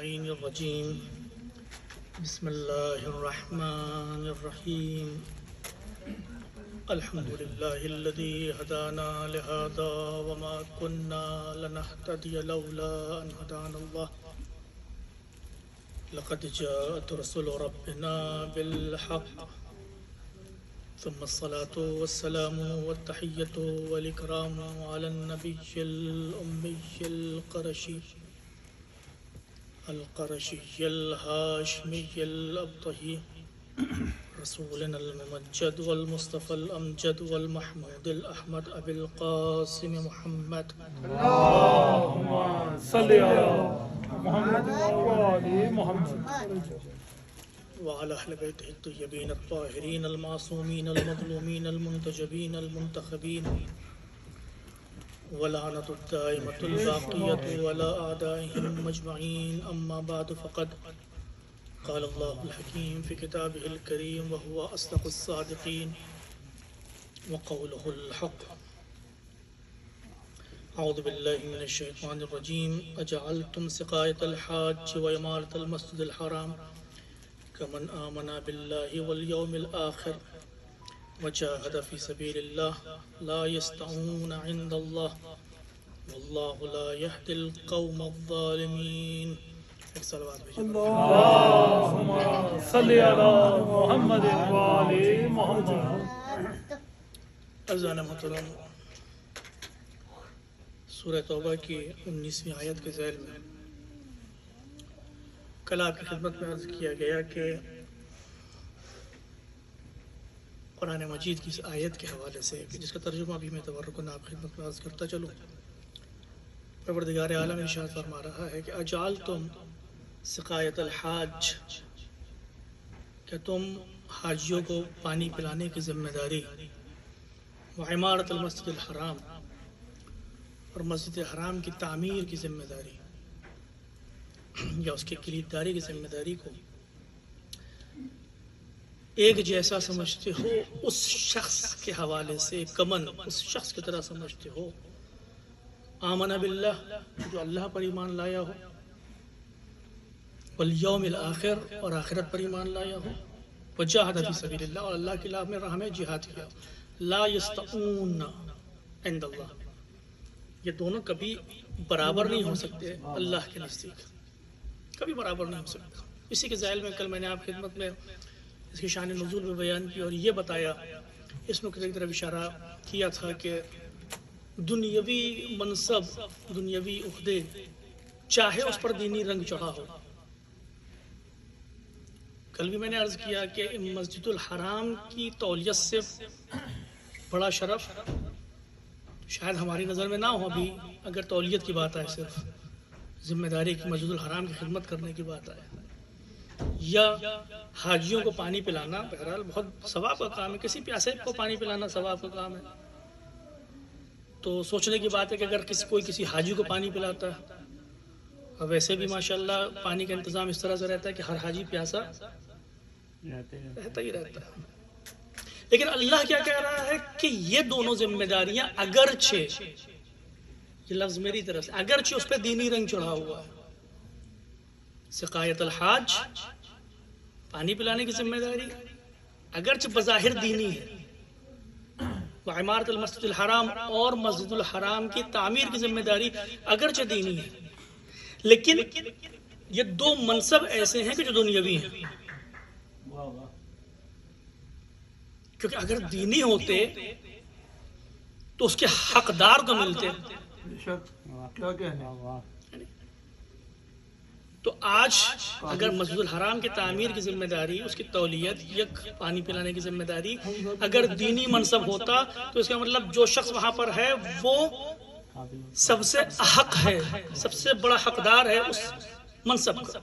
اللعين الرجيم بسم الله الرحمن الرحيم الحمد لله الذي هدانا لهذا وما كنا لنهتدي لولا أن هدانا الله لقد جاءت رسل ربنا بالحق ثم الصلاة والسلام والتحية والإكرام على النبي الأمي القرشي الهاشمي الأبطحي رسولنا الممجد والمصطفى الأمجد والمحمود الأحمد أبي القاسم محمد اللهم صل على محمد وآل محمد وعلى أهل بيته الطيبين الطاهرين المعصومين المظلومين المنتجبين المنتخبين ولعنة الدائمة الباقية ولا أعدائهم مجمعين أما بعد فقد قال الله الحكيم في كتابه الكريم وهو أصدق الصادقين وقوله الحق أعوذ بالله من الشيطان الرجيم أجعلتم سقاية الحاج وإمارة المسجد الحرام كمن آمن بالله واليوم الآخر وجاهد في سبيل الله لا يستعون عند الله والله لا يهدي القوم الظالمين. اللهم صل على محمد وآل محمد. عزیزان محترم، سورہ توبہ کی 19ویں آیت کے ذیل میں کل آپ کی خدمت میں عرض کیا گیا کہ قرآن مجید کی اس آیت کے حوالے سے جس کا ترجمہ بھی میں تبرکن آپ خدمت میں عرض کرتا چلوں، پروردگار عالم ارشاد فرما رہا ہے کہ اجعلتم سقایت الحاج، کہ تم حاجیوں کو پانی پلانے کی ذمہ داری، وعمارت المسجد الحرام، اور مسجد حرام کی تعمیر کی ذمہ داری یا اس کی کلیدداری کی ذمہ داری کو ایک جیسا سمجھتے ہو، اس شخص کے حوالے سے کمن اس شخص کی طرح سمجھتے ہو آمن باللہ، جو اللہ پر ایمان لایا ہو، والیوم الآخر، اور آخرت پر ایمان لایا ہو، وجاہد فی سبیل اللہ، اور اللہ کی راہ میں جہاد کیا، لا یستعون عند اللہ، یہ دونوں کبھی برابر نہیں ہو سکتے اللہ کے نزدیک، کبھی برابر نہیں ہو سکتے۔ اسی کے ذیل میں کل میں نے آپ خدمت میں اس کی شان نزول میں بیان کی اور یہ بتایا، اس نقطے کی طرف اشارہ کیا تھا کہ دنیاوی منصب، دنیاوی عہدے، چاہے اس پر دینی رنگ چڑھا ہو، کل بھی میں نے عرض کیا کہ مسجد الحرام کی تولیت سے بڑا شرف شاید ہماری نظر میں نہ ہو ابھی، اگر تولیت کی بات آئے، صرف ذمہ داری کی مسجد الحرام کی خدمت کرنے کی بات آئے، یا حاجیوں کو پانی پلانا، بہرحال بہت ثواب کا کام ہے، کسی پیاسے کو پانی پلانا ثواب کا کام ہے۔ تو سوچنے کی بات ہے کہ اگر کوئی کسی حاجی کو پانی پلاتا ہے، اور ویسے بھی ماشاءاللہ پانی کا انتظام اس طرح سے رہتا ہے کہ ہر حاجی پیاسا رہتا ہی رہتا ہے، لیکن اللہ کیا کہہ رہا ہے کہ یہ دونوں ذمہ داریاں اگرچہ، یہ لفظ میری طرف سے، اگرچہ اس پہ دینی رنگ چڑھا ہوا ہے، سقایت الحاج، پانی پلانے کی ذمہ داری اگرچہ بظاہر دینی ہے، وعمارت المسجد الحرام، اور مسجد الحرام کی تعمیر کی ذمہ داری اگرچہ دینی ہے، لیکن یہ دو منصب ایسے ہیں کہ جو دنیاوی ہیں، کیونکہ اگر دینی ہوتے تو اس کے حقدار کو ملتے۔ تو آج اگر مسجد الحرام کی تعمیر کی ذمہ داری، اس کی تولیت، یک پانی پلانے کی ذمہ داری اگر دینی منصب ہوتا تو اس کا مطلب جو شخص وہاں پر ہے وہ سب سے احق ہے، سب سے بڑا حقدار ہے اس منصب کا۔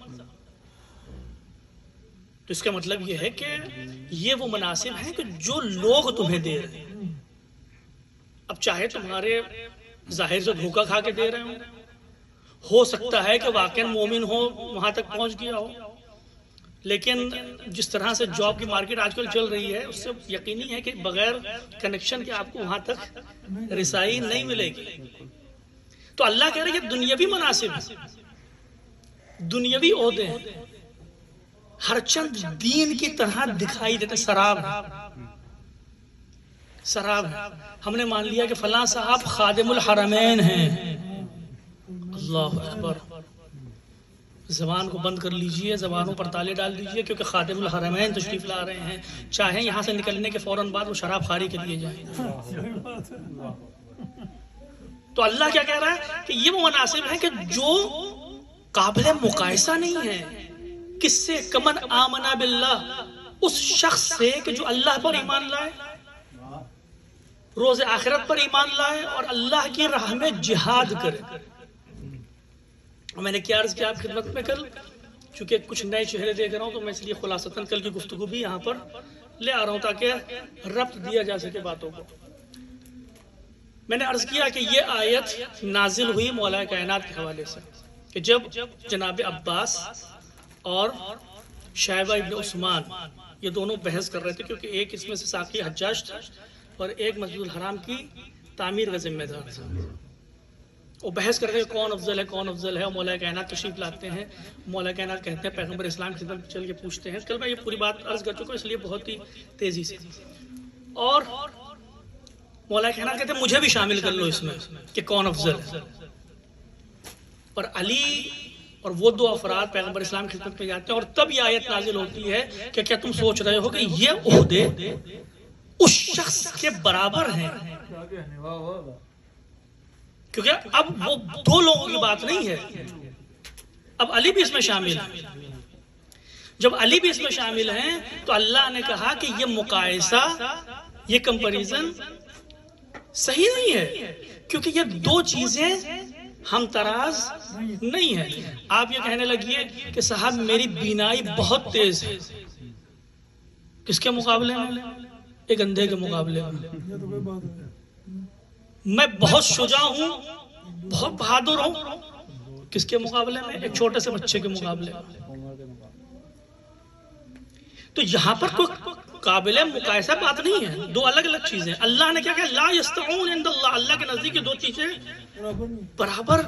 تو اس کا مطلب یہ ہے کہ یہ وہ مناسب ہیں کہ جو لوگ تمہیں دے رہے ہیں، اب چاہے تمہارے ظاہر سے دھوکہ کھا کے دے رہے ہوں، ہو سکتا ہے کہ واقعاً مومن ہو، وہاں تک پہنچ گیا ہو، لیکن جس طرح سے جاب کی مارکیٹ آج کل چل رہی ہے، اس سے یقینی ہے کہ بغیر کنیکشن کے آپ کو وہاں تک رسائی نہیں ملے گی۔ تو اللہ کہہ رہے ہیں یہ دنیاوی مناسب ہے، دنیاوی عہدے ہر چند دین کی طرح دکھائی دیتے، سراب ہے۔ ہم نے مان لیا کہ فلاں صاحب خادم الحرمین ہیں، اللہ اکبر، زبان کو بند کر لیجئے، زبانوں پر تالے ڈال دیجئے، کیونکہ خادم الحرمین تشریف لا رہے ہیں، چاہیں یہاں سے نکلنے کے فوراً بعد وہ شراب خواری کے لیے جائیں۔ تو اللہ کیا کہہ رہا ہے کہ یہ وہ مناسب ہے کہ جو قابل مقایسہ نہیں ہے، کس سے؟ کمن آمنا باللہ، اس شخص سے کہ جو اللہ پر ایمان لائے، روز آخرت پر ایمان لائے اور اللہ کی راہ میں جہاد کرے۔ میں نے کیا عرض کیا آپ خدمت میں کل، چونکہ کچھ نئے چہرے دیکھ رہا ہوں تو میں اس لیے خلاصتاً کل کی گفتگو بھی یہاں پر لے آ رہا ہوں تاکہ ربط دیا جا سکے باتوں کو۔ میں نے عرض کیا کہ یہ آیت نازل ہوئی مولا کائنات کے حوالے سے، کہ جب جناب عباس اور شیبہ ابن عثمان یہ دونوں بحث کر رہے تھے، کیونکہ ایک اس میں سے ساقی حجاج تھا اور ایک مسجد الحرام کی تعمیر کا ذمہ دار تھا۔ وہ بحث کر رہے ہیں کون افضل ہے، اور مولا کائنات تشریف لاتے ہیں، مولا کائنات کہتے ہیں پیغمبر اسلام کی خدمت چل کے پوچھتے ہیں۔ کل میں یہ پوری بات عرض کر چکا ہوں، اس لیے بہت ہی تیزی سے، اور مولا کائنات کہتے ہیں مجھے بھی شامل کر لو اس میں کہ کون افضل ہے۔ اور علی اور وہ دو افراد پیغمبر اسلام کی خدمت میں جاتے ہیں، اور تب یہ آیت نازل ہوتی ہے کہ کیا تم سوچ رہے ہو کہ یہ عہدے اس شخص کے برابر ہیں؟ کیونکہ اب وہ دو لوگوں کی بات نہیں ہے، اب علی بھی اس میں شامل ہے۔ جب علی بھی اس میں شامل ہیں تو اللہ نے کہا کہ یہ مقایسہ، یہ کمپیریزن صحیح نہیں ہے، کیونکہ یہ دو چیزیں ہم تراز نہیں ہیں۔ آپ یہ کہنے لگیے کہ صاحب میری بینائی بہت تیز ہے، کس کے مقابلے میں؟ ایک اندھے کے مقابلے میں۔ میں بہت شجاع ہوں، بہت بہادر ہوں، کس کے مقابلے میں؟ ایک چھوٹے سے بچے کے مقابلے میں۔ تو یہاں پر کوئی قابل مقایسہ بات نہیں ہے، دو الگ الگ چیزیں۔ اللہ نے کیا کہا؟ لا یستعون عند اللہ، اللہ کے نزدیک یہ دو چیزیں برابر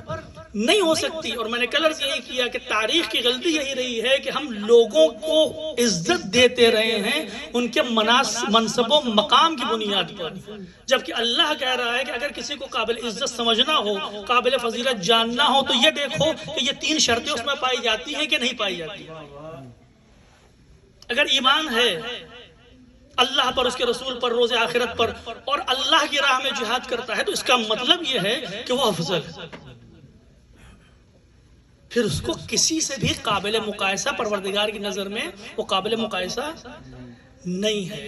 نہیں ہو سکتی۔ اور میں نے کل عرض یہی کیا کہ تاریخ کی غلطی یہی رہی ہے کہ ہم لوگوں کو عزت دیتے رہے ہیں ان کے منصب و مقام کی بنیاد پر، جبکہ اللہ کہہ رہا ہے کہ اگر کسی کو قابل عزت سمجھنا ہو، قابل فضیلت جاننا ہو، تو یہ دیکھو کہ یہ تین شرطیں اس میں پائی جاتی ہیں کہ نہیں پائی جاتی۔ اگر ایمان ہے اللہ پر، اس کے رسول پر، روز آخرت پر، اور اللہ کی راہ میں جہاد کرتا ہے، تو اس کا مطلب یہ ہے کہ وہ افضل ہے۔ پھر اس کو کسی سے بھی قابل مقایسہ پروردگار کی نظر میں وہ قابل مقایسہ نہیں ہے۔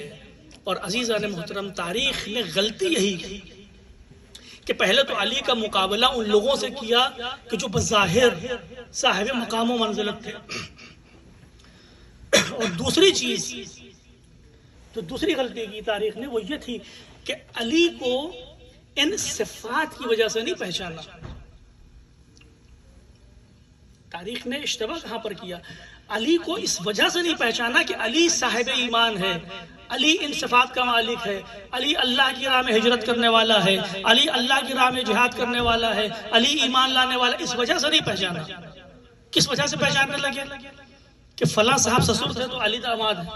اور عزیزان محترم، تاریخ میں غلطی یہی کی کہ پہلے تو علی کا مقابلہ ان لوگوں سے کیا کہ جو بظاہر صاحب مقام و منزلت تھے، اور دوسری چیز تو دوسری غلطی کی تاریخ نے وہ یہ تھی کہ علی کو ان صفات کی وجہ سے نہیں پہچانا۔ تاریخ نے اشتباہ کہاں پر کیا؟ علی کو اس وجہ سے نہیں پہچانا کہ علی صاحب ایمان ہے، علی ان صفات کا مالک ہے، علی اللہ کی راہ میں ہجرت کرنے والا ہے، علی اللہ کی راہ میں جہاد کرنے والا ہے، علی ایمان لانے والا، اس وجہ سے نہیں پہچانا۔ کس وجہ سے پہچاننے لگے؟ کہ فلاں صاحب سسر تھے تو علی داماد ہے،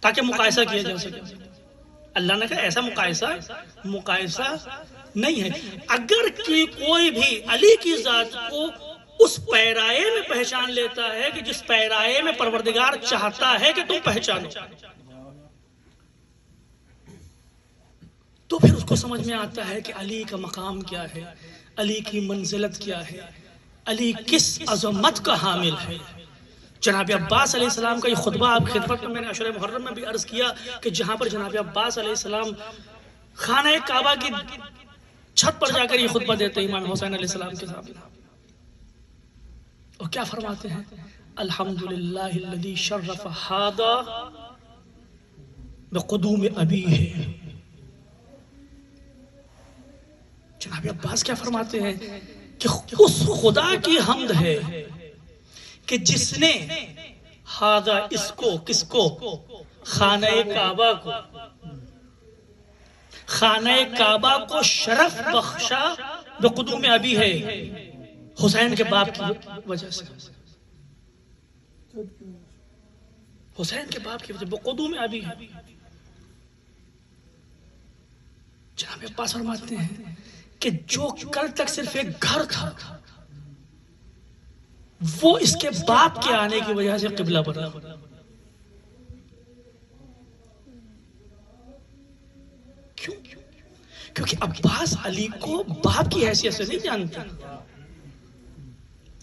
تاکہ مقایسہ کیا جا سکے۔ اللہ نے کہا ایسا مقایسہ نہیں ہے۔ اگر کوئی بھی علی کی ذات کو اس پیرائے میں پہچان لیتا ہے کہ جس پیرائے میں پروردگار چاہتا ہے کہ تم پہچانو، تو پھر اس کو سمجھ میں آتا ہے کہ علی کا مقام کیا ہے، علی کی منزلت کیا ہے، علی کس عظمت کا حامل ہے۔ جناب عباس علیہ السلام کا یہ خطبہ آپ کی خدمت میں نے عشر محرم میں بھی عرض کیا کہ جہاں پر جناب عباس علیہ السلام خانہ کعبہ کی چھت پر جا کر یہ خطبہ دیتے امام حسین علیہ السلام کے سامنے، اور کیا فرماتے ہیں؟ الحمدللہ الذی شرف ھذا بقدوم ابیہ۔ جناب عباس کیا فرماتے ہیں کہ اس خدا کی حمد ہے کہ جس نے ھذا اس کو، کس کو؟ خانہ کعبہ کو، خانہ کعبہ کو شرف بخشا بقدوم ابی ہے، حسین کے باپ کی وجہ سے، حسین کے باپ کی وجہ سے وہ قدوم ابی ہے۔ جناب عباس فرماتے ہیں کہ جو کل تک صرف ایک گھر تھا وہ اس کے باپ کے آنے کی وجہ سے قبلہ بدلا۔ کیوں؟ کیونکہ عباس علی کو باپ کی حیثیت سے نہیں جانتے۔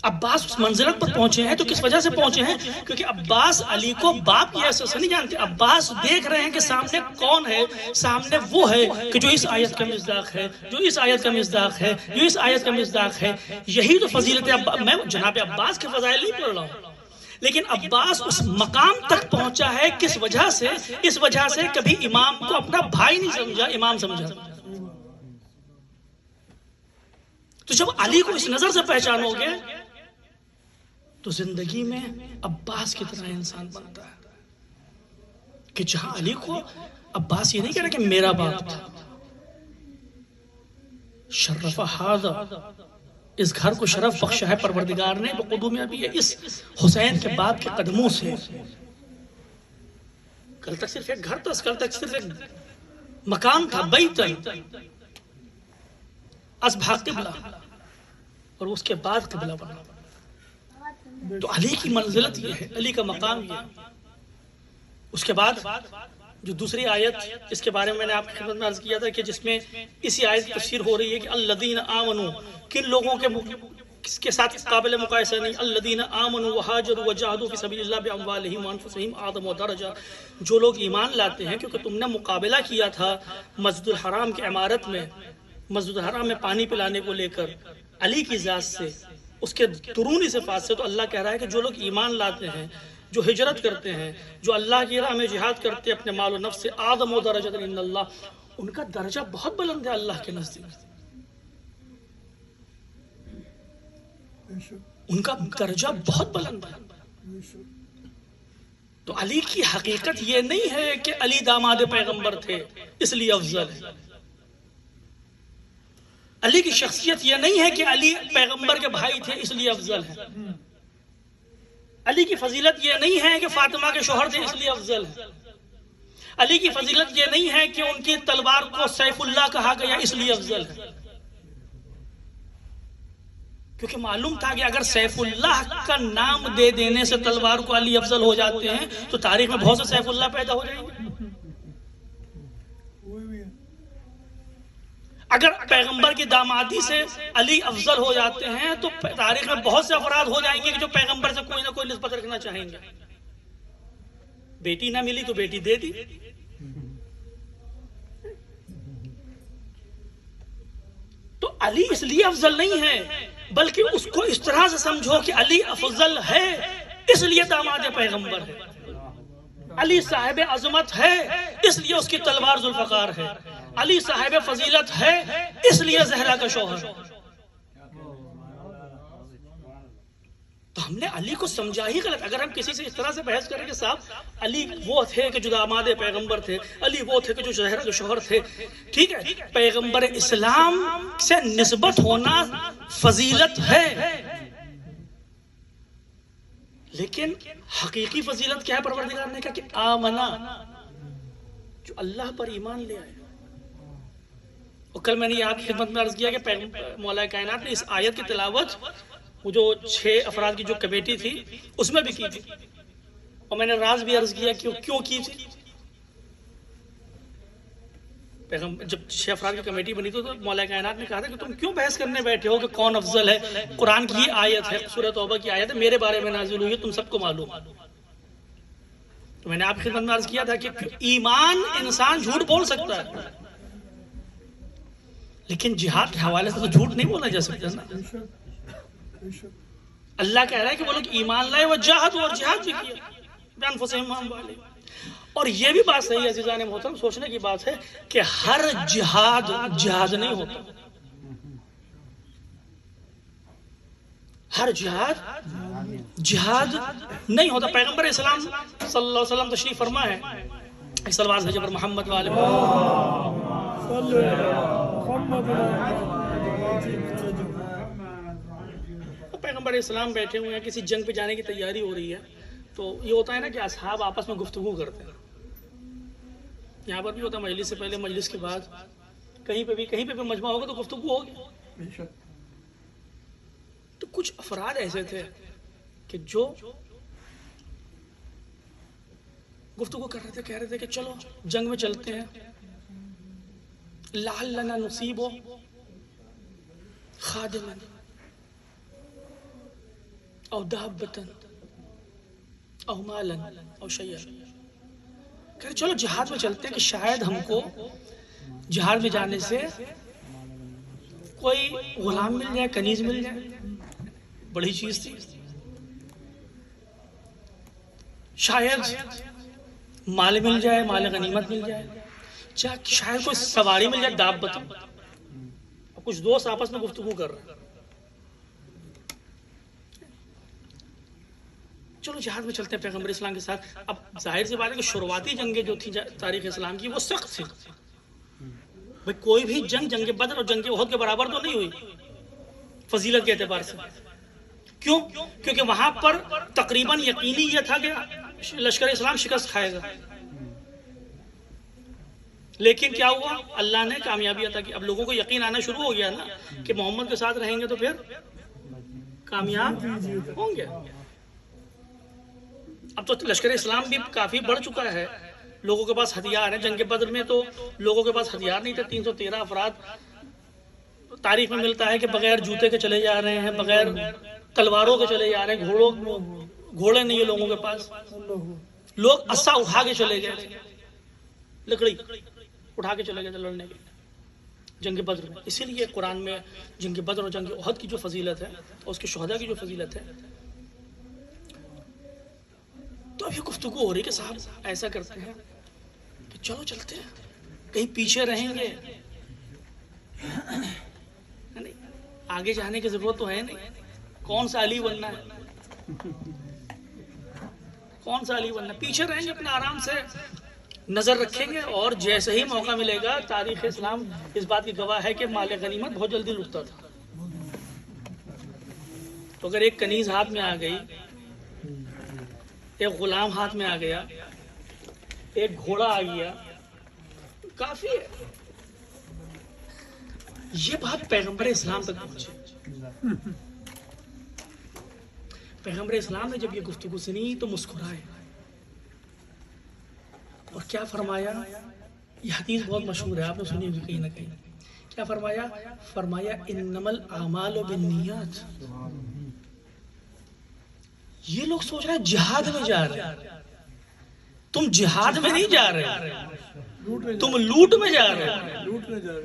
عباس اس منزلت پر پہنچے ہیں تو کس وجہ سے پہنچے ہیں؟ کیونکہ عباس علی کو باپ کی حیثیت سے نہیں جانتے۔ عباس دیکھ رہے ہیں کہ سامنے کون ہے، سامنے وہ ہے کہ جو اس آیت کا مصداق ہے، جو اس آیت کا مصداق ہے، جو اس آیت کا مصداق ہے۔ یہی تو فضیلت ہے۔ میں جناب عباس کے فضائل نہیں پڑھ رہا ہوں، لیکن عباس اس مقام تک پہنچا ہے کس وجہ سے؟ اس وجہ سے کبھی امام کو اپنا بھائی نہیں سمجھا، امام سمجھا۔ تو جب علی کو اس نظر سے پہچانو گے تو زندگی میں عباس کی طرح انسان بنتا ہے، کہ جہاں علی کو عباس یہ نہیں کہہ رہا کہ میرا باپ تھا، شرف ھذا، اس گھر کو شرف بخشا ہے پروردگار نے بقدوم ابی ہے، اس حسین کے باپ کے قدموں سے۔ کل تک صرف ایک گھر تھا، کل تک صرف ایک مکان تھا، بیتن اصبح قبلہ، اور اس کے بعد قبلہ بنا۔ تو علی کی منزلت یہ ہے، علی کا مقام یہ ہے۔ اس کے بعد جو دوسری آیت اس کے بارے میں نے آپ کی خدمت میں عرض کیا تھا کہ جس میں اسی آیت کی تفسیر ہو رہی ہے کہ الذین آمنوا، کن لوگوں کے ساتھ قابل مقایسہ نہیں، الذین آمنوا وہاجروا وجاہدوا فی سبیل اللہ باموالہم وانفسہم اعظم درجہ، جو لوگ ایمان لاتے ہیں، کیونکہ تم نے مقابلہ کیا تھا مسجد الحرام کی عمارت میں، مسجد الحرام میں پانی پلانے کو لے کر علی کی ذات سے، اس کے درونی صفات سے، تو اللہ کہہ رہا ہے کہ جو لوگ ایمان لاتے ہیں، جو ہجرت کرتے ہیں، جو اللہ کی راہ میں جہاد کرتے ہیں اپنے مال و نفس سے، اعظم درجہ ان اللہ، ان کا درجہ بہت بلند ہے اللہ کے نزدیک، ان کا درجہ بہت بلند ہے۔ تو علی کی حقیقت یہ نہیں ہے کہ علی داماد پیغمبر تھے اس لیے افضل ہے، علی کی شخصیت یہ نہیں ہے کہ علی پیغمبر کے بھائی تھے اس لیے افضل ہے، علی کی فضیلت یہ نہیں ہے کہ فاطمہ کے شوہر تھے اس لیے افضل ہے، علی کی فضیلت یہ نہیں ہے کہ ان کی تلوار کو سیف اللہ کہا گیا اس لیے افضل ہے، کیونکہ معلوم تھا کہ اگر سیف اللہ کا نام دے دینے سے تلوار کو علی افضل ہو جاتے ہیں تو تاریخ میں بہت سے سیف اللہ پیدا ہو جائیں گے۔ اگر پیغمبر کی دامادی سے علی افضل ہو جاتے ہیں تو تاریخ میں بہت سے افراد ہو جائیں گے کہ جو پیغمبر سے کوئی نہ کوئی نسبت رکھنا چاہیں گے۔ بیٹی نہ ملی تو بیٹی دے دی، تو علی اس لیے افضل نہیں ہے، بلکہ اس کو اس طرح سے سمجھو کہ علی افضل ہے اس لیے داماد پیغمبر ہے، علی صاحب عظمت ہے اس لیے اس کی تلوار ذوالفقار ہے، علی صاحب فضیلت ہے اس لیے زہرا کا شوہر۔ تو ہم نے علی کو سمجھا ہی غلط۔ اگر ہم کسی سے اس طرح سے بحث کریں کہ صاحب علی وہ تھے کہ جو داماد پیغمبر تھے، علی وہ تھے کہ جو زہرا کے شوہر تھے، ٹھیک ہے، پیغمبر اسلام سے نسبت ہونا فضیلت ہے، لیکن حقیقی فضیلت کیا ہے؟ پروردگار نے کہا کہ آمنا، جو اللہ پر ایمان لے آئے۔ اور کل میں نے آپ کی خدمت میں عرض کیا کہ مولا کائنات نے اس آیت کی تلاوت وہ جو 6 افراد کی جو کمیٹی تھی اس میں بھی کی تھی، اور میں نے راز بھی عرض کیا کیوں کی تھی۔ جب 6 افراد کی کمیٹی بنی تو مولا کائنات نے کہا تھا کہ تم کیوں بحث کرنے بیٹھے ہو کہ کون افضل ہے؟ قرآن کی یہ آیت ہے، سورہ توبہ کی آیت ہے، میرے بارے میں نازل ہوئی ہے، تم سب کو معلوم ہے۔ تو میں نے آپ کی خدمت میں عرض کیا تھا کہ ایمان انسان جھوٹ بول سکتا ہے، لیکن جہاد کے حوالے سے تو جھوٹ نہیں بولا جا سکتا نا۔ اللہ کہہ رہا ہے کہ وہ لوگ ایمان لائے وہ جہاد، اور جہاد بھی کیا بانفسہم واموالہم۔ اور یہ بھی بات صحیح ہے عزیزان محترم، سوچنے کی بات ہے کہ ہر جہاد جہاد نہیں ہوتا، ہر جہاد جہاد نہیں ہوتا۔ پیغمبر اسلام صلی اللہ علیہ وسلم تشریف فرما ہے، ایک صلوات بھیجے پر محمد والے پیغمبر اسلام بیٹھے ہوئے ہیں, کسی جنگ پہ جانے کی تیاری ہو رہی ہے, تو یہ ہوتا ہے نا کہ اصحاب آپس میں گفتگو کرتے ہیں. یہاں پر بھی ہوتا ہے مجلس سے پہلے, مجلس کے بعد, کہیں پہ بھی مجمع ہوگا تو گفتگو ہوگی. تو کچھ افراد ایسے تھے کہ جو گفتگو کر رہے تھے, کہہ رہے تھے کہ چلو جنگ میں چلتے ہیں, لعلنا نصیب خادما او دابتا او مالا او شیئا. کہ چلو جہاد میں چلتے ہیں کہ شاید ہم کو جہاد میں جانے سے کوئی غلام مل جائے, کنیز مل جائے, بڑی چیز تھی. شاید مال مل جائے, مال غنیمت مل جائے, شاید کوئی سواری مل جائے, دابت. کچھ دوست آپس میں گفتگو کر رہے ہیں, چلو جہاد میں چلتے ہیں پیغمبر اسلام کے ساتھ. اب ظاہر سی بات ہے کہ شروعاتی جنگیں جو تھی تاریخ اسلام کی وہ سخت تھی. بھئی کوئی بھی جنگ بدر اور جنگ احد کے برابر تو نہیں ہوئی فضیلت کے اعتبار سے. کیوں؟ کیونکہ وہاں پر تقریباً یقینی یہ تھا کہ لشکر اسلام شکست کھائے گا. لیکن کیا ہوا, اللہ نے کامیابی عطا کی. اب لوگوں کو یقین آنا شروع ہو گیا نا کہ محمد کے ساتھ رہیں گے تو پھر کامیاب ہوں گے. اب تو لشکر اسلام بھی کافی بڑھ چکا ہے, لوگوں کے پاس ہتھیار ہیں. جنگ بدر میں تو لوگوں کے پاس ہتھیار نہیں تھے. 313 افراد تاریخ میں ملتا ہے کہ بغیر جوتے کے چلے جا رہے ہیں, بغیر تلواروں کے چلے جا رہے ہیں, گھوڑے نہیں ہیں لوگوں کے پاس. لوگ عصا اٹھا کے چلے گئے تھے, لکڑی اٹھا کے چلے گئے تھے لڑنے کے جنگ بدر میں. اسی لیے قرآن میں جنگ بدر اور جنگ احد کی جو فضیلت ہے اور اس کے شہداء کی جو فضیلت ہے, تو اب یہ گفتگو ہو رہی کہ صاحب ایسا کرتے ہیں کہ چلو چلتے ہیں, کہیں پیچھے رہیں گے نہیں, آگے جانے کی ضرورت تو ہے نہیں. کون سا علی بننا ہے, کون سا علی بننا ہے. پیچھے رہیں گے, اپنا آرام سے نظر رکھیں گے, اور جیسے ہی موقع ملے گا. تاریخ اسلام اس بات کی گواہ ہے کہ مال غنیمت بہت جلدی لٹتا تھا. تو اگر ایک کنیز ہاتھ میں آ گئی, ایک غلام ہاتھ میں آ گیا, ایک گھوڑا آ گیا, کافی ہے. یہ بات پیغمبر اسلام تک پہنچی. پیغمبر اسلام نے جب یہ گفتگو سنی تو مسکرائے, اور کیا فرمایا, یہ حدیث بہت مشہور ہے, آپ نے سنی ہوگی کہیں نہ کہیں. کیا فرمایا؟ فرمایا انما الاعمال بالنیات. یہ لوگ سوچ رہے ہیں جہاد میں جا رہے ہیں, تم جہاد میں نہیں جا رہے, تم لوٹ میں جا رہے ہیں.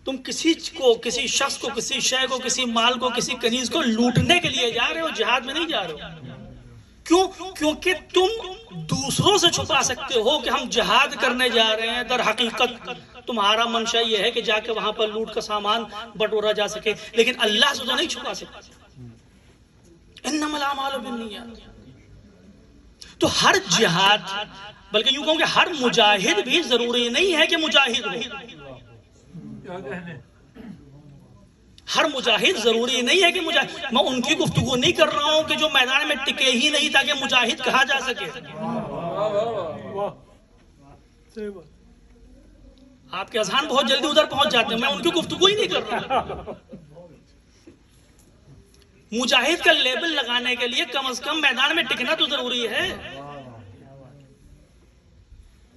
تم کسی کو, کسی شخص کو, کسی شے کو, کسی مال کو, کسی کنیز کو لوٹنے کے لیے جا رہے ہو, جہاد میں نہیں جا رہے ہو. کیوں؟ کیونکہ تم دوسروں سے چھپا سکتے ہو کہ ہم جہاد کرنے جا رہے ہیں. در حقیقت تمہارا منشا یہ ہے کہ جا کے وہاں پر لوٹ کا سامان بٹورا جا سکے, لیکن اللہ سے تو نہیں چھپا سکتے. انما الاعمال بالنیات. تو ہر جہاد, بلکہ یوں کہوں کہ ہر مجاہد بھی ضروری نہیں ہے کہ مجاہد ہو. ہر مجاہد ضروری نہیں ہے کہ مجاہد. میں ان کی گفتگو نہیں کر رہا ہوں کہ جو میدان میں ٹکے ہی نہیں تاکہ مجاہد کہا جا سکے. آپ کے اذہان بہت جلدی ادھر پہنچ جاتے ہیں, میں ان کی گفتگو ہی نہیں کر رہا. مجاہد کا لیبل لگانے کے لیے کم از کم میدان میں ٹکنا تو ضروری ہے.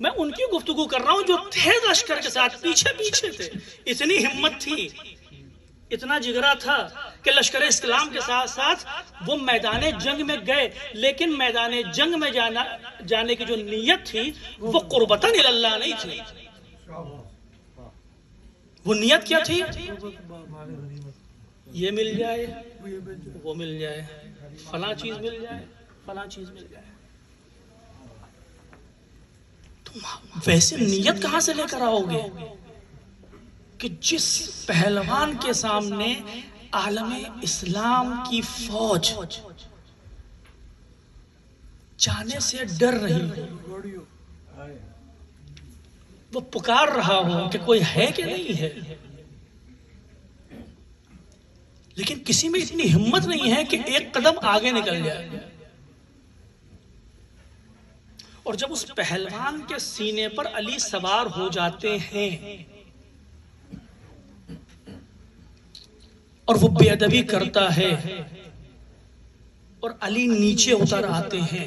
میں ان کی گفتگو کر رہا ہوں جو تھے لشکر کے ساتھ, پیچھے تھے. اتنی ہمت تھی, اتنا جگرا تھا کہ لشکر اسلام کے ساتھ ساتھ وہ میدان جنگ میں گئے, لیکن میدان جنگ میں جانے کی جو نیت تھی وہ قربتاً اللہ نہیں تھی. وہ نیت کیا تھی؟ یہ مل جائے, وہ مل جائے, فلاں چیز مل جائے, فلاں چیز مل جائے. تم ویسے نیت کہاں سے لے کر آؤ گے کہ جس پہلوان کے سامنے عالم اسلام کی فوج جانے سے ڈر رہی ہو, وہ پکار رہا ہو کہ کوئی ہے کہ نہیں ہے, لیکن کسی میں اتنی ہمت نہیں ہے کہ ایک قدم آگے نکل جائے. اور جب اس پہلوان کے سینے پر علی سوار ہو جاتے ہیں اور وہ بے ادبی کرتا ہے اور علی نیچے اتر آتے ہیں.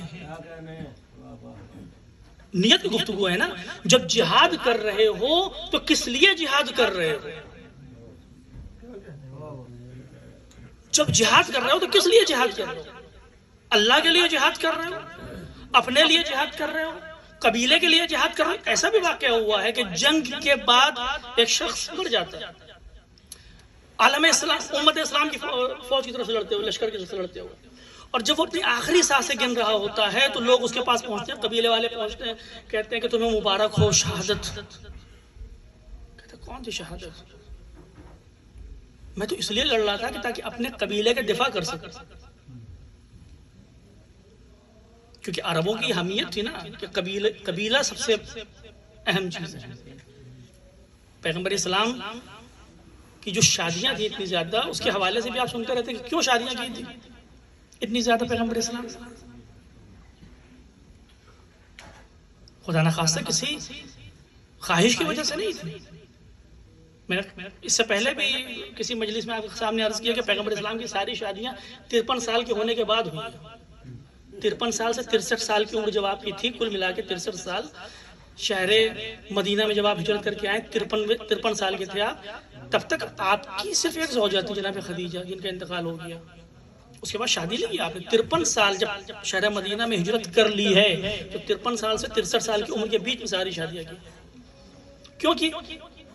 نیت کی گفتگو ہے نا. جب جہاد کر رہے ہو تو کس لیے جہاد کر رہے ہو؟ جب جہاد کر رہے ہو تو کس لیے جہاد کر رہے ہو؟ اللہ کے لیے جہاد کر رہے ہو؟ اپنے لیے جہاد کر رہے ہو؟ قبیلے کے لیے جہاد کر رہے ہو؟ ایسا بھی واقعہ ہوا ہے کہ جنگ کے بعد ایک شخص مر جاتا ہے. عالم اسلام امت اسلام کی فوج کی طرف سے لڑتے ہوئے، لشکر کی طرف سے لڑتے ہوئے، اور جب وہ اپنی آخری سانسیں گن رہا ہوتا ہے تو لوگ اس کے پاس پہنچتے ہیں، قبیلے والے پہنچتے ہیں، کہتے ہیں کہ تمہیں مبارک ہو شہادت. کہتے ہیں کون سی شہادت؟ میں تو اس لیے لڑ رہا تھا کہ تاکہ اپنے قبیلے کا دفاع کر سکے. کیونکہ عربوں کی اہمیت تھی نا کہ قبیلہ سب سے اہم چیز ہے. پیغمبر اسلام کی جو شادیاں تھیں اتنی زیادہ، اس کے حوالے سے بھی آپ سنتے رہتے ہیں کہ کیوں شادیاں کی تھی اتنی زیادہ پیغمبر اسلام؟ خدا نخواستہ کسی خواہش کی وجہ سے نہیں تھی. میں نے اس سے پہلے بھی کسی مجلس میں آپ کے سامنے عرض کیا کہ پیغمبر اسلام کی ساری شادیاں 53 سال کے ہونے کے بعد ہوئی ہیں. 53 سال سے 63 سال کی عمر جب آپ کی تھی، کل ملا کے 63 سال. شہر مدینہ میں جب آپ ہجرت کر کے آئے 53 سال کے تھے آپ، تب تک آپ کی صرف ایک زوجہ تھی جناب خدیجہ، جن کا انتقال ہو گیا. اس کے بعد شادی نہیں کی آپ نے. 53 سال جب شہر مدینہ میں ہجرت کر لی ہے تو 53 سال سے 63 سال کی عمر کے بیچ میں ساری شادیاں کی. کیوں کی؟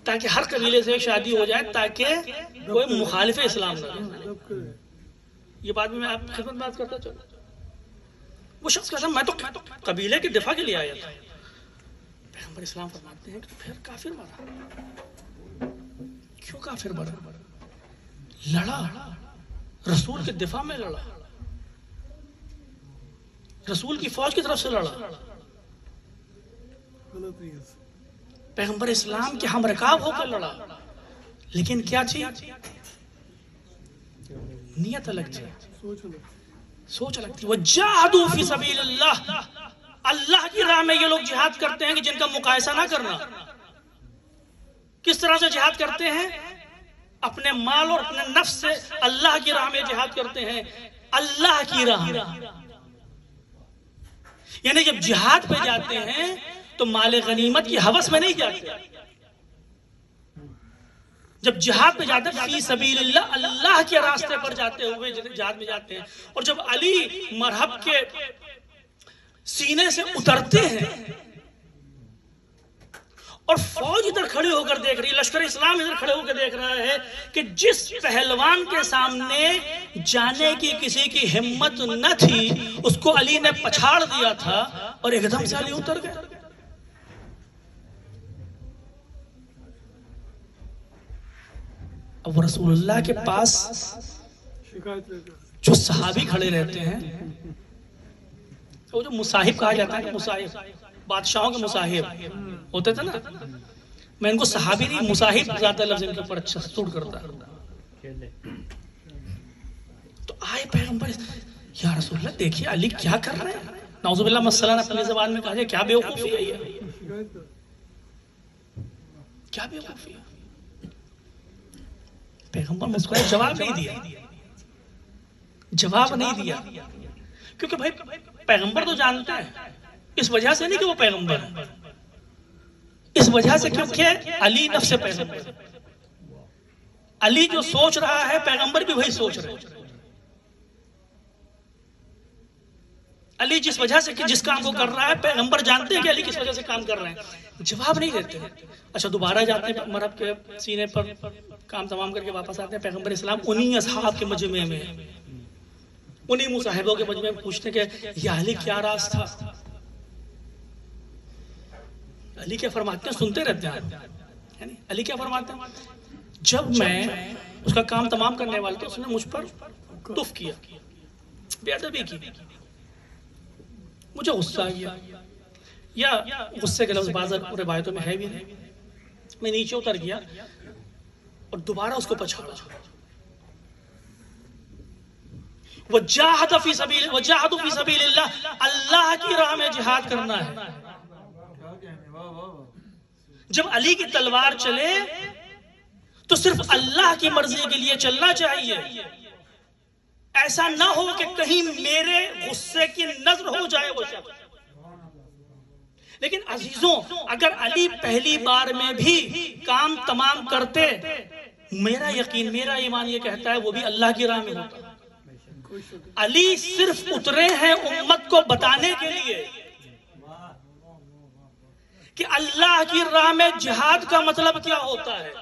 تاکہ ہر قبیلے سے ایک شادی ہو جائے، تاکہ کوئی مخالف اسلام نہ رہے. یہ بات میں آپ خدمت بات کرتا چلوں. وہ شخص کہتا میں تو قبیلے کے دفاع کے لیے آیا تھا. پیغمبر اسلام فرماتے ہیں کہ پھر کافر مرا. کیوں کافر مرا؟ لڑا، رسول کے دفاع میں لڑا، رسول کی فوج کی طرف سے لڑا، پیغمبر اسلام کے ہم رکاب ہو کر لڑا. لیکن کیا تھی؟ نیت الگ تھی، سوچ الگ تھی. وَجَاهَدُوا فِي سَبِيلِ اللَّهِ. اللہ کی راہ میں یہ لوگ جہاد کرتے ہیں کہ جن کا مقایسہ نہ کرنا. کس طرح سے جہاد کرتے ہیں؟ اپنے مال اور اپنے نفس سے اللہ کی راہ میں جہاد کرتے ہیں. اللہ کی راہ میں، یعنی جب جہاد پہ جاتے ہیں تو مال غنیمت کی ہوس میں نہیں جاتے. جب جہاد پہ جاتے ہیں فی سبیل اللہ، اللہ کے راستے پر جاتے ہوئے جہاد میں جاتے ہیں. اور جب علی مرحب کے سینے سے اترتے ہیں اور فوج ادھر کھڑی ہو کر دیکھ رہی ہے، لشکر اسلام ادھر کھڑے ہو کر دیکھ رہا ہے کہ جس پہلوان کے سامنے جانے کی کسی کی ہمت نہ تھی، اس کو علی نے پچھاڑ دیا تھا اور ایک دم سے علی اتر گئے. اب رسول اللہ کے پاس جو صحابی کھڑے رہتے ہیں، وہ جو مصاحب کہا جاتا ہے، مصاحب بادشاہوں کے مصاحب ہوتے تھے نا. میں ان کو صحابی نہیں، مصاحب زیادہ لفظ ان کے اوپر اچھا سوٹ کرتا ہے. تو آئے پیغمبر، یا رسول اللہ دیکھیے علی کیا کر رہے ہیں. نعوذ باللہ مثلاً اپنی زبان میں کہا جائے کیا بیوقوفی ہے یہ، کیا بیوقوفی ہے. پیغمبر مسکرائے، جواب نہیں دیا، جواب نہیں دیا. کیونکہ بھائی پیغمبر تو جانتا ہے، اس وجہ سے نہیں کہ وہ پیغمبر ہے، اس وجہ سے کیونکہ علی نفس پیغمبر. علی جو سوچ رہا ہے پیغمبر بھی وہی سوچ رہے ہیں. علی جس وجہ سے جس کام کو کر رہا ہے پیغمبر جانتے ہیں کہ علی کس وجہ سے کام کر رہے ہیں. جواب نہیں دیتے. اچھا دوبارہ جاتے ہیں مرحب کے سینے پر، کام تمام کر کے واپس آتے ہیں. پیغمبر اسلام انہی اصحاب کے مجمع میں، انہی مصاحبوں کے مجمع میں پوچھتے کہ یہ علی کیا راز تھا. علی کیا فرماتے ہیں سنتے رہتے ہیں. علی کیا فرماتے ہیں؟ جب میں اس کا کام تمام کرنے والا تھا اس نے مجھ پر تف کیا، بے ادبی کی، مجھے غصہ آیا، یا غصے کے لفظ بعض روایتوں میں ہے بھی نہیں. میں نیچے اتر گیا اور دوبارہ اس کو پچھاڑا. وجاہد فی سبیل اللہ، اللہ کی راہ میں جہاد کرنا ہے۔ جب علی کی تلوار چلے تو صرف اللہ کی مرضی کے لیے چلنا چاہیے، ایسا نہ ہو کہ کہیں میرے غصے کی نظر ہو جائے وہ شخص۔ لیکن عزیزوں، اگر علی پہلی بار میں بھی کام تمام کرتے، میرا یقین، میرا ایمان یہ کہتا ہے وہ بھی اللہ کی راہ میں ہوتا۔ علی صرف اترے ہیں امت کو بتانے کے لیے کہ اللہ کی راہ میں جہاد کا مطلب کیا ہوتا ہے،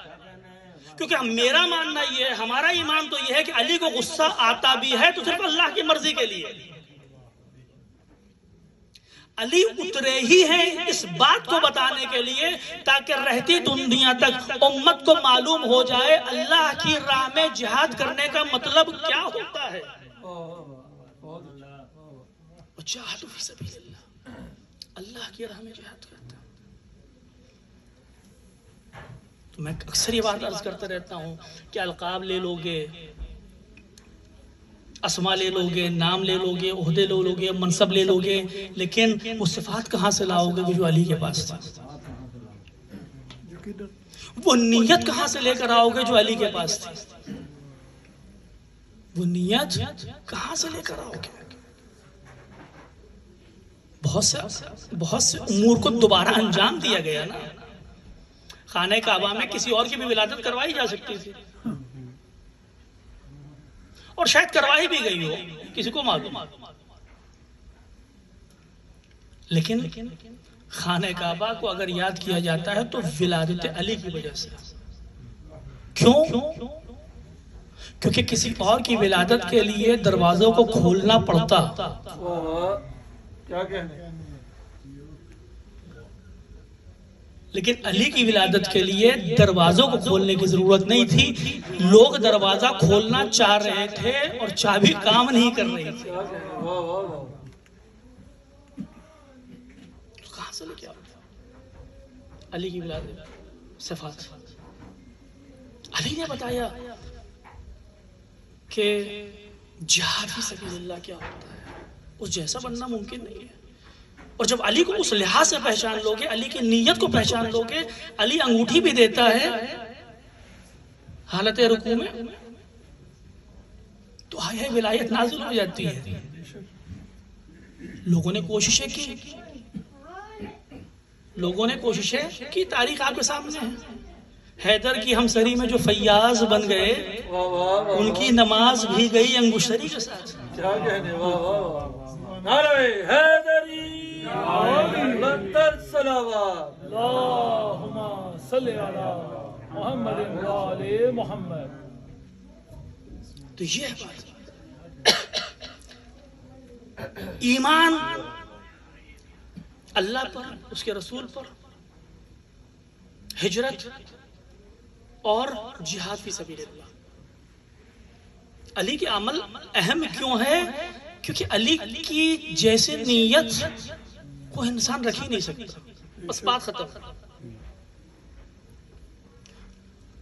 کیونکہ میرا ماننا یہ ہے، ہمارا ایمان تو یہ ہے کہ علی کو غصہ آتا بھی ہے تو صرف اللہ کی مرضی کے لیے۔ علی اترے ہی ہیں اس بات کو بتانے کے لیے تاکہ رہتی دنیا تک امت کو معلوم ہو جائے اللہ کی راہ میں جہاد کرنے کا مطلب کیا ہوتا ہے۔ وجاہدوا فی سبیل اللہ، اللہ کی راہ میں جہاد کرتا ہے۔ تو میں اکثر یہ بات عرض کرتا رہتا ہوں کہ القاب لے لوگے، اسما لے لوگے، نام لے لوگے، عہدے لے لوگے، منصب لے لوگے، لیکن وہ صفات کہاں سے لاؤ گے جو علی کے پاس تھا؟ وہ نیت کہاں سے لے کر آؤ گے جو علی کے پاس تھی؟ وہ نیت کہاں سے لے کر آؤ گے؟ بہت سے امور کو دوبارہ انجام دیا گیا نا۔ خانہ کعبہ میں کسی اور کی بھی ولادت کروائی جا سکتی تھی، اور شاید کروائی بھی گئی ہو، کسی کو معلوم، لیکن خانہ کعبہ کو اگر یاد کیا جاتا ہے تو ولادت علی کی وجہ سے۔ کیوں؟ کیونکہ کسی اور کی ولادت کے لیے دروازوں کو کھولنا پڑتا، لیکن علی کی ولادت کے لیے دروازوں کو کھولنے کی ضرورت نہیں تھی۔ لوگ دروازہ کھولنا چاہ رہے تھے اور چابی کام نہیں کر رہی تھی۔ کہاں سے لے کے آؤ علی کی ولادت؟ صفات علی نے بتایا کہ جہاد فی سبیل اللہ کیا ہوتا ہے، اس جیسا بننا ممکن نہیں ہے۔ اور جب علی کو اس لحاظ سے پہچان لوگے، علی کی نیت کو پہچان لوگے، علی انگوٹھی بھی دیتا ہے حالت رکوع میں، تو آیہ ولایت نازل ہو جاتی ہے۔ لوگوں نے کوششیں کی، تاریخ آپ کے سامنے ہے۔ حیدر کی ہمسری میں جو فیاض بن گئے، ان کی نماز بھی گئی انگشتری کے ساتھ۔ نعرہ حیدری بہتر صلوات، اللہم صلی علی محمد وآل محمد۔ تو یہ بات، ایمان اللہ پر، اس کے رسول پر، ہجرت اور جہاد فی سبیل اللہ۔ علی کے عمل اہم کیوں ہے؟ کیونکہ علی کی جیسے نیت کوئی انسان رکھ ہی نہیں سکتا، بس بات ختم۔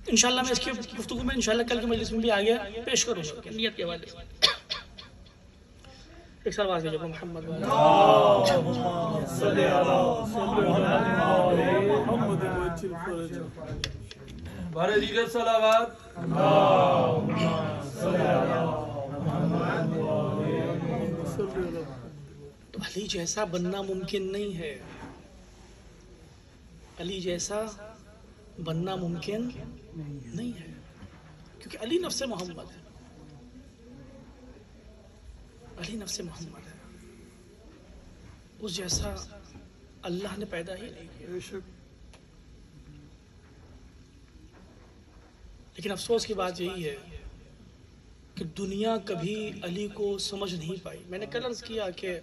انشاءاللہ میں اس کی گفتگو میں انشاءاللہ کل کی مجلس میں بھی آگیا پیش کروں گا نیت کے حوالے سے۔ ایک سال بعد جو محمد صلی بارے دیگر صلوات۔ تو علی جیسا بننا ممکن نہیں ہے، علی جیسا بننا ممکن نہیں ہے، کیونکہ علی نفس محمد ہے، علی نفس محمد ہے، اس جیسا اللہ نے پیدا ہی نہیں کیا۔ لیکن افسوس کی بات یہی ہے کہ دنیا کبھی علی کو سمجھ نہیں پائی۔ میں نے کل عرض کیا کہ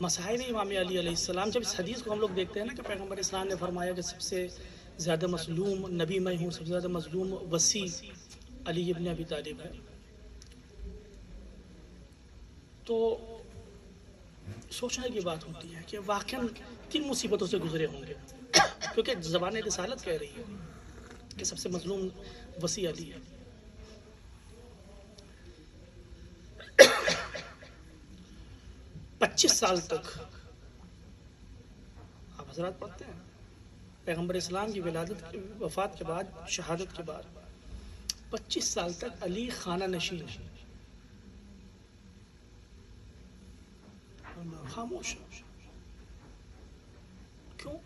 مصائب امام علی علیہ السلام، جب اس حدیث کو ہم لوگ دیکھتے ہیں نا کہ پیغمبر اسلام نے فرمایا کہ سب سے زیادہ مظلوم نبی میں ہوں، سب سے زیادہ مظلوم وصی علی ابن ابی طالب ہے، تو سوچنے کی بات ہوتی ہے کہ واقعاً کن مصیبتوں سے گزرے ہوں گے، کیونکہ زبان رسالت کہہ رہی ہے کہ سب سے مظلوم وصی علی ہے۔ 25 سال تک آپ حضرات پڑھتے ہیں پیغمبر اسلام کی ولادت وفات کے بعد شہادت کے بعد 25 سال تک علی خانہ نشین خاموش. کیوں؟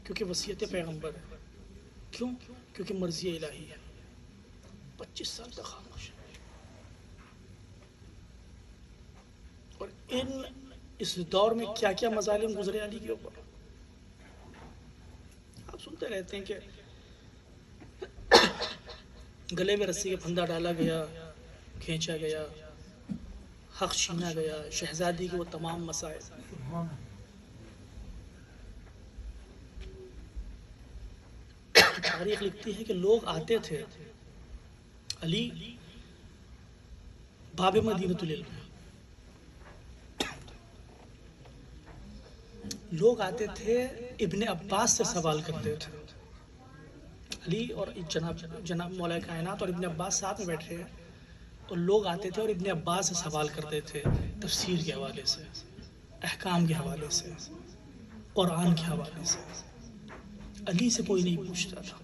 کیونکہ وصیت پیغمبر ہے. کیوں؟ کیونکہ مرضی الہی ہے. 25 سال تک خاموش. اور اس دور میں کیا کیا مظالم گزرے علی کے اوپر آپ سنتے رہتے ہیں کہ گلے میں رسی کا پھندا ڈالا گیا, کھینچا گیا, حق چھینا گیا, شہزادی کے وہ تمام مسائل. تاریخ لکھتی ہے کہ لوگ آتے تھے علی باب مدینۃ العلم, لوگ آتے تھے ابن عباس سے سوال کرتے تھے. علی اور جناب مولا کائنات اور ابن عباس ساتھ میں بیٹھے ہیں تو لوگ آتے تھے اور ابن عباس سے سوال کرتے تھے تفسیر کے حوالے سے, احکام کے حوالے سے, قرآن کے حوالے سے. علی سے کوئی نہیں پوچھتا تھا.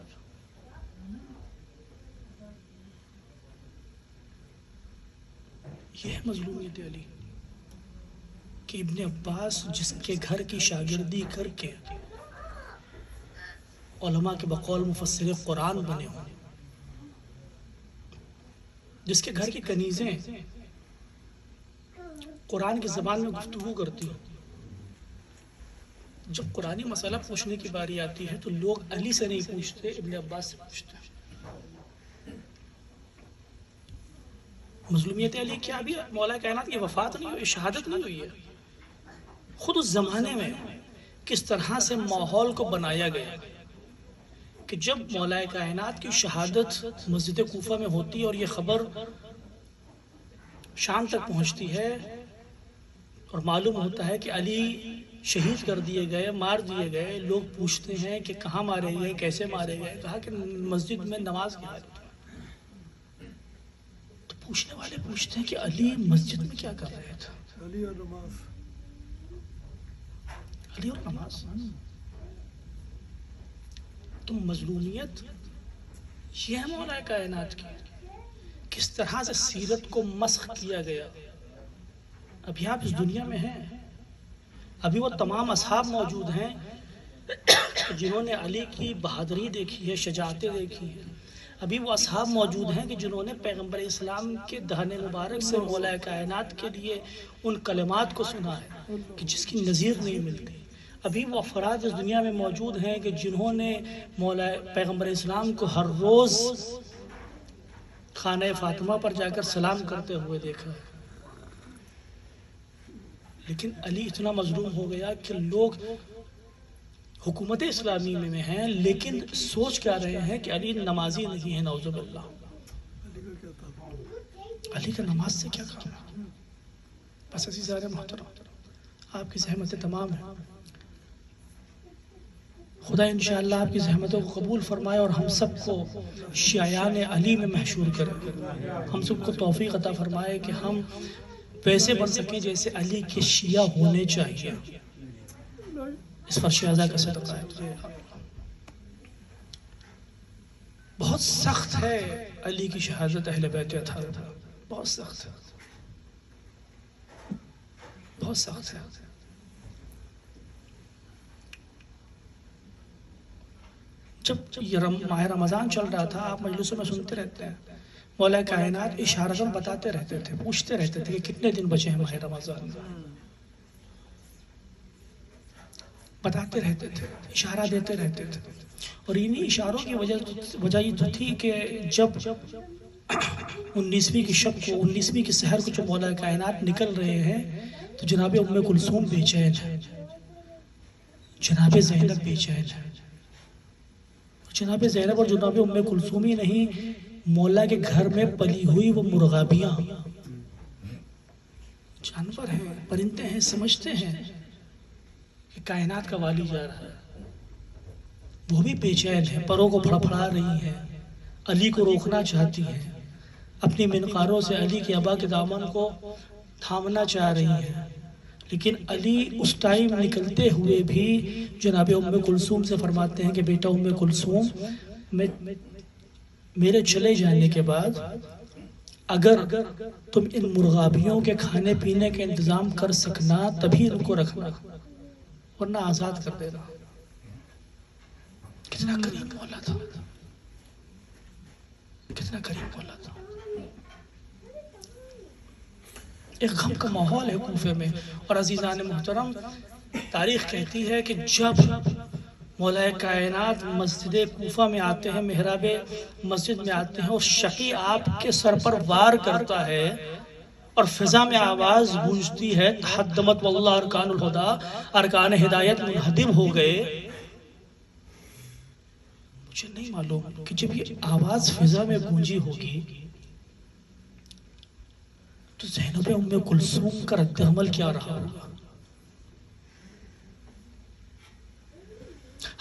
یہ ہے مظلومیت علی کہ ابن عباس جس کے گھر کی شاگردی کر کے علماء کے بقول مفسر قرآن بنے ہوں, جس کے گھر کی کنیزیں قرآن کی زبان میں گفتگو کرتی ہوں, جب قرآنی مسئلہ پوچھنے کی باری آتی ہے تو لوگ علی سے نہیں پوچھتے, ابن عباس سے پوچھتے ہیں. مظلومیت علی کیا ابھی مولا کائنات کی وفات نہیں ہوئی, شہادت نہیں ہوئی ہے. خود اس زمانے میں کس طرح سے ماحول کو بنایا گیا کہ جب مولا کائنات کی شہادت مسجد کوفہ میں ہوتی اور یہ خبر شام تک پہنچتی ہے اور معلوم ہوتا ہے کہ علی شہید کر دیے گئے, مار دیے گئے, لوگ پوچھتے ہیں کہ کہاں مارے گئے, کیسے مارے گئے. کہا کہ مسجد میں نماز کی حالت ہے. تو پوچھنے والے پوچھتے ہیں کہ علی مسجد میں کیا کر رہے تھے؟ علی اور نماز. تو مظلومیت یہ ہے مولا کائنات کی, کس طرح سے سیرت کو مسخ کیا گیا. ابھی آپ اس دنیا میں ہیں, ابھی وہ تمام اصحاب موجود ہیں جنہوں نے علی کی بہادری دیکھی ہے, شجاعتیں دیکھی ہیں. ابھی وہ اصحاب موجود ہیں کہ جنہوں نے پیغمبر اسلام کے دہن مبارک سے مولا کائنات کے لیے ان کلمات کو سنا ہے کہ جس کی نظیر نہیں ملتی. ابھی وہ افراد اس دنیا میں موجود ہیں کہ جنہوں نے مولا پیغمبر اسلام کو ہر روز خانہ فاطمہ پر جا کر سلام کرتے ہوئے دیکھا ہے. لیکن علی اتنا مظلوم ہو گیا کہ لوگ حکومت اسلامی میں ہیں لیکن سوچ کیا رہے ہیں کہ علی نمازی نہیں ہے. نعوذ باللہ. علی کا نماز سے کیا کرنا. بس عزیزان محترم, آپ کی زحمتیں تمام ہیں. خدا انشاءاللہ آپ کی زحمتوں کو قبول فرمائے اور ہم سب کو شیعان علی میں محشور کرے. ہم سب کو توفیق عطا فرمائے کہ ہم ویسے بن سکیں جیسے علی کے شیعہ ہونے چاہیے. اس فرش اعضا کا صدقہ ہے. بہت سخت ہے علی کی شہادت اہل بیت اطہار, بہت سخت ہے, بہت سخت ہے. جب یہ ماہ رمضان چل رہا تھا, آپ مجلسوں میں سنتے رہتے ہیں, مولا کائنات اشارتاً بتاتے رہتے تھے, پوچھتے رہتے تھے کہ کتنے دن بچے ہیں ماہ رمضان میں. بتاتے رہتے تھے, اشارہ دیتے رہتے تھے. اور انہی اشاروں کی وجہ یہ تو تھی کہ جب 19ویں کی شب کو, 19ویں کی سحر کو جو مولا کائنات نکل رہے ہیں تو جناب ام کلثوم بے چین ہے, جناب زینب بے چین ہے. جناب زینب اور جناب ام کلثوم ہی نہیں, مولا کے گھر میں پلی ہوئی وہ مرغابیاں, جانور ہیں, پرندے ہیں, سمجھتے ہیں کہ کائنات کا والی جا رہا ہے, وہ بھی بے چین ہے, پروں کو پھڑپھڑا رہی ہیں, علی کو روکنا چاہتی ہیں, اپنی منقاروں سے علی کے ابا کے دامن کو تھامنا چاہ رہی ہیں. لیکن علی اس ٹائم نکلتے ہوئے بھی جناب ام کلثوم سے فرماتے ہیں کہ بیٹا ام کلثوم، میرے چلے جانے کے بعد اگر تم ان مرغابیوں کے کھانے پینے کے انتظام کر سکنا تبھی ان کو رکھنا، ورنہ آزاد کر دینا۔ کتنا کریم مولا تھا، کتنا کریم مولا تھا۔ ایک غم کا ماحول ہے کوفے میں، اور عزیزان محترم تاریخ کہتی ہے کہ جب مولا کائنات مسجد کوفہ میں آتے ہیں، محراب مسجد میں آتے ہیں، اور شقی آپ کے سر پر وار کرتا ہے اور فضا میں آواز گونجتی ہے تحدمت واللہ ارکان الہدا، ارکان ہدایت منہدم ہو گئے۔ مجھے نہیں معلوم کہ جب یہ آواز فضا میں گونجی ہوگی تو زینب ام کلثوم کا رد عمل کیا رہا ہوگا؟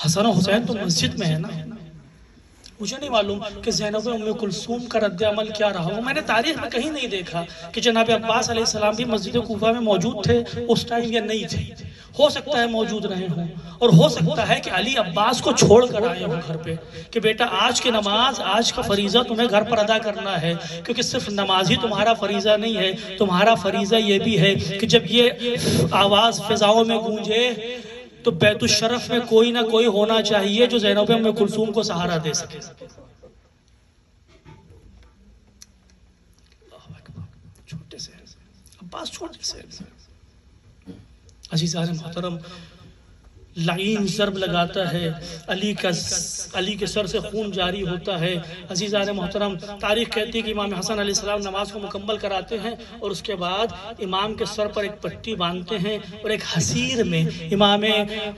حسن و حسین تو مسجد میں ہے نا، مجھے نہیں معلوم کہ زینب ام کلثوم کا رد عمل کیا رہا ہوگا۔ میں نے تاریخ میں کہیں نہیں دیکھا کہ جناب عباس علیہ السلام بھی مسجد کوفہ میں موجود تھے اس ٹائم یا نہیں تھے۔ ہو سکتا ہے موجود رہے ہوں، اور ہو سکتا ہے کہ علی عباس کو چھوڑ کر آئے ہوں گھر پہ کہ بیٹا آج کی نماز، آج کا فریضہ تمہیں گھر پر ادا کرنا ہے، کیونکہ صرف نماز ہی تمہارا فریضہ نہیں ہے، تمہارا فریضہ یہ بھی ہے کہ جب یہ آواز فضاؤں میں گونجے تو بیت الشرف میں کوئی نہ کوئی ہونا چاہیے جو زینب ام کلثوم کو سہارا دے سکے۔ چھوٹے سے عباس چھوٹے سے عزیزان محترم لعین ضرب لگاتا ہے، علی کے سر سے خون جاری ہوتا ہے۔ عزیزان محترم تاریخ کہتی ہے کہ امام حسن علیہ السلام نماز کو مکمل کراتے ہیں اور اس کے بعد امام کے سر پر ایک پٹی باندھتے ہیں اور ایک حسیر میں امام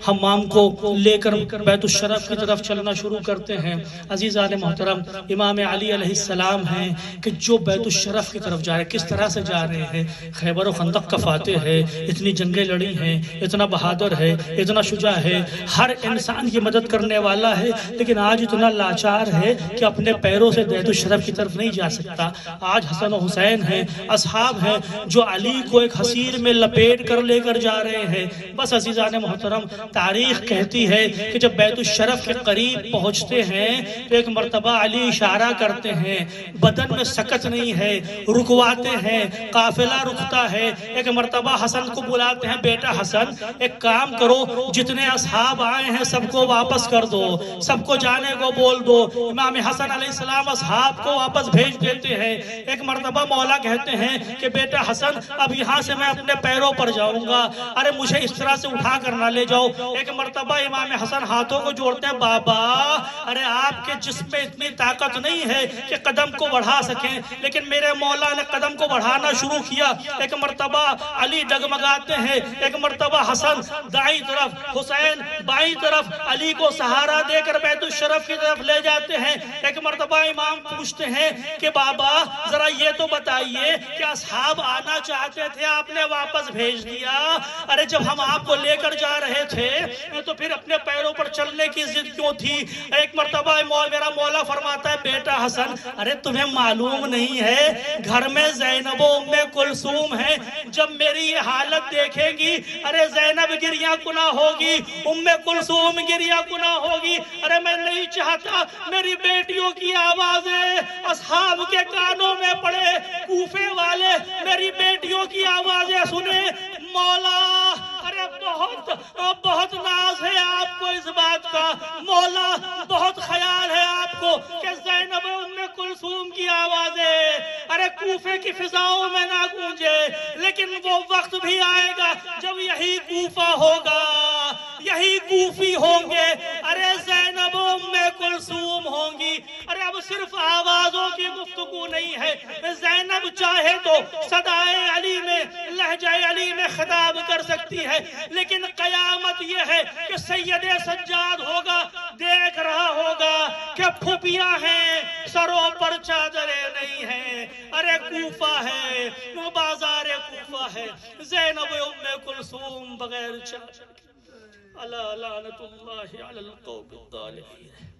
حمام کو لے کر بیت الشرف کی طرف چلنا شروع کرتے ہیں۔ عزیزان محترم امام علی علیہ السلام ہیں کہ جو بیت الشرف کی طرف جا رہے ہیں، کس طرح سے جا رہے ہیں؟ خیبر و خندق کا فاتح ہے، اتنی جنگیں لڑی ہیں، اتنا بہادر ہے، اتنا شجاع ہے، ہر انسان کی مدد کرنے والا ہے، لیکن آج اتنا لاچار ہے کہ اپنے پیروں سے بیت الشرف کی طرف نہیں جا سکتا۔ آج حسن و حسین ہیں، اصحاب ہیں جو علی کو ایک حسیر میں لپیٹ کر لے کر جا رہے ہیں۔ بس عزیزان محترم تاریخ کہتی ہے کہ جب بیت الشرف کے قریب پہنچتے ہیں تو ایک مرتبہ علی اشارہ کرتے ہیں، بدن میں سکت نہیں ہے، رکواتے ہیں، قافلہ رکتا ہے۔ ایک مرتبہ حسن کو بلاتے ہیں، بیٹا حسن ایک کام کرو، جتنے اصحاب آئے ہیں سب کو واپس کر دو، سب کو جانے کو بول دو۔ امام حسن علیہ السلام اصحاب کو واپس بھیج دیتے ہیں۔ ایک مرتبہ مولا کہتے ہیں کہ بیٹا حسن اب یہاں سے میں اپنے پیروں پر جاؤں گا، ارے مجھے اس طرح سے اٹھا کر نہ لے جاؤ۔ ایک مرتبہ امام حسن ہاتھوں کو جوڑتے ہیں، بابا ارے آپ کے جسم میں اتنی طاقت نہیں ہے کہ قدم کو بڑھا سکیں، لیکن میرے مولا نے قدم کو بڑھانا شروع کیا۔ ایک مرتبہ علی ڈگمگاتے ہیں، ایک مرتبہ حسن دائیں طرف، حسین بائیں طرف، علی کو سہارا دے کر بیت الشرف کی طرف لے جاتے ہیں۔ ایک مرتبہ امام پوچھتے ہیں کہ بابا ذرا یہ تو بتائیے کہ اصحاب آنا چاہتے تھے آپ نے واپس بھیج دیا، ارے جب ہم آپ کو لے کر جا رہے تھے تو پھر اپنے پیروں پر چلنے کی ضد کیوں تھی؟ ایک مرتبہ میرا مولا فرماتا ہے، بیٹا حسن ارے تمہیں معلوم نہیں ہے گھر میں زینب و ام کلثوم ہے، جب میری یہ حالت دیکھیں گی ارے زینب گریاں کنا ہوگی، ام کلثوم گریاں کنا ہوگی، ارے میں نہیں چاہتا میری بیٹیوں کی آوازیں اصحاب کے کانوں میں پڑے، کوفے والے میری بیٹیوں کی آوازیں سنیں۔ مولا ارے بہت ناز ہے آپ کو اس بات کا، مولا بہت خیال ہے آپ کو کہ زینب ام کلثوم کی آوازیں ارے کوفے کی فضاؤں میں نہ گونجے، لیکن وہ وقت بھی آئے گا جب یہی کوفہ ہوگا، یہی کوفی ہوں گے، ارے زینب ام کلثوم ہوں گی۔ ارے اب صرف آوازوں کی گفتگو نہیں ہے، زینب چاہے تو صدائے علی میں، لہجہ علی میں خطاب کر سکتی ہے، لیکن قیامت یہ ہے کہ سید سجاد ہوگا، دیکھ رہا ہوگا کہ پھوپیاں ہیں سروں پر چادریں نہیں ہیں، ارے کوفہ ہے، بازار کوفہ ہے، زینب ام کلثوم بغیر چادر، الا لعنت اللہ علی القوم الظالمین۔